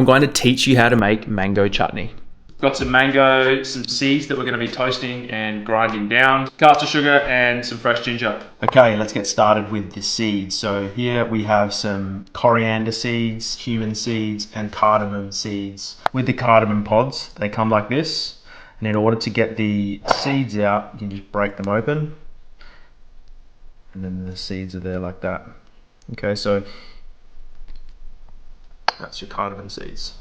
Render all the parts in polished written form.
I'm going to teach you how to make mango chutney. Got some mango, some seeds that we're going to be toasting and grinding down, caster sugar and some fresh ginger. Okay, let's get started with the seeds. So here we have some coriander seeds, cumin seeds and cardamom seeds. With the cardamom pods, they come like this. And in order to get the seeds out, you can just break them open. And then the seeds are there like that. Okay, so that's your cardamom seeds.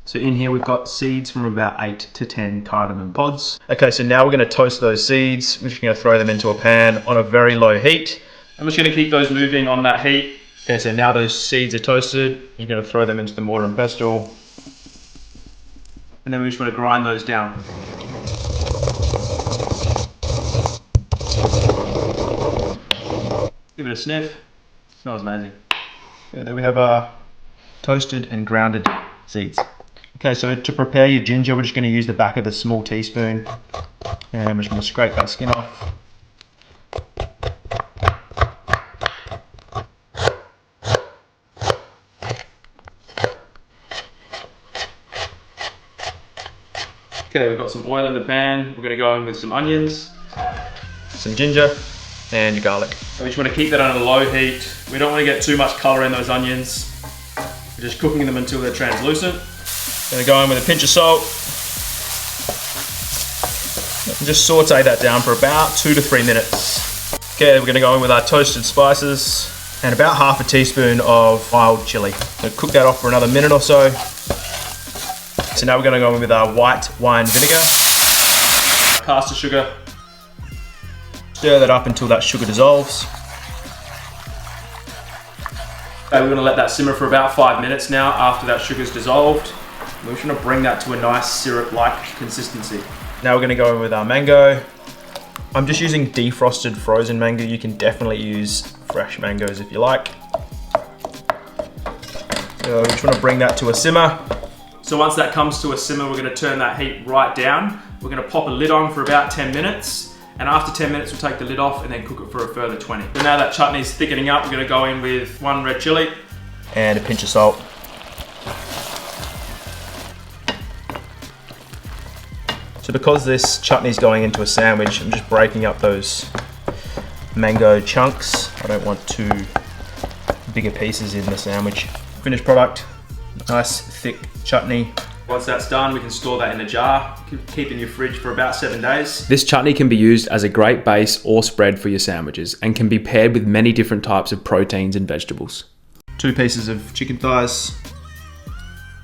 So in here we've got seeds from about 8 to 10 cardamom pods. Okay, so now we're going to toast those seeds. We're just going to throw them into a pan on a very low heat. I'm just going to keep those moving on that heat. Okay, so now those seeds are toasted. You're going to throw them into the mortar and pestle. And then we just want to grind those down. Give it a sniff. Smells amazing. Yeah, there we have our toasted and grounded seeds. Okay, so to prepare your ginger, we're just going to use the back of a small teaspoon and we're just going to scrape that skin off. Okay, we've got some oil in the pan. We're going to go in with some onions, some ginger and your garlic. And we just want to keep that on a low heat. We don't want to get too much colour in those onions. We're just cooking them until they're translucent. Gonna go in with a pinch of salt. And just saute that down for about 2 to 3 minutes. Okay, we're gonna go in with our toasted spices and about half a teaspoon of wild chilli. So cook that off for another minute or so. So now we're gonna go in with our white wine vinegar, caster sugar. Stir that up until that sugar dissolves. Okay, we're gonna let that simmer for about 5 minutes now after that sugar's dissolved. We're just going to bring that to a nice syrup-like consistency. Now we're going to go in with our mango. I'm just using defrosted frozen mango. You can definitely use fresh mangoes if you like. So we just want to bring that to a simmer. So once that comes to a simmer, we're going to turn that heat right down. We're going to pop a lid on for about 10 minutes. And after 10 minutes, we'll take the lid off and then cook it for a further 20. So now that chutney's thickening up, we're going to go in with 1 red chilli and a pinch of salt. So because this chutney's going into a sandwich, I'm just breaking up those mango chunks. I don't want too bigger pieces in the sandwich. Finished product, nice thick chutney. Once that's done, we can store that in a jar, keep in your fridge for about 7 days. This chutney can be used as a great base or spread for your sandwiches and can be paired with many different types of proteins and vegetables. 2 pieces of chicken thighs,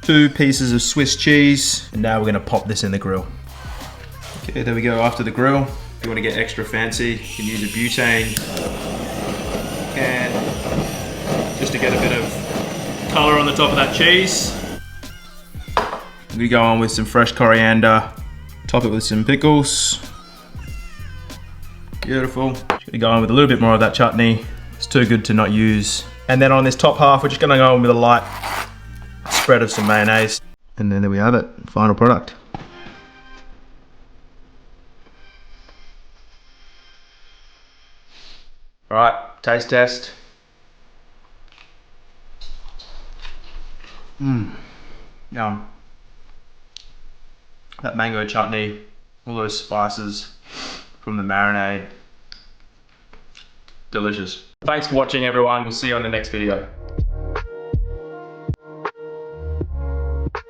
2 pieces of Swiss cheese, and now we're gonna pop this in the grill. Okay, there we go, after the grill. If you want to get extra fancy, you can use a butane can just to get a bit of colour on the top of that cheese. We go on with some fresh coriander, top it with some pickles. Beautiful. Just gonna go on with a little bit more of that chutney. It's too good to not use. And then on this top half, we're just gonna go on with a light spread of some mayonnaise. And then there we have it, final product. All right, taste test. Yum. That mango chutney, all those spices from the marinade. Delicious. Thanks for watching, everyone. We'll see you on the next video.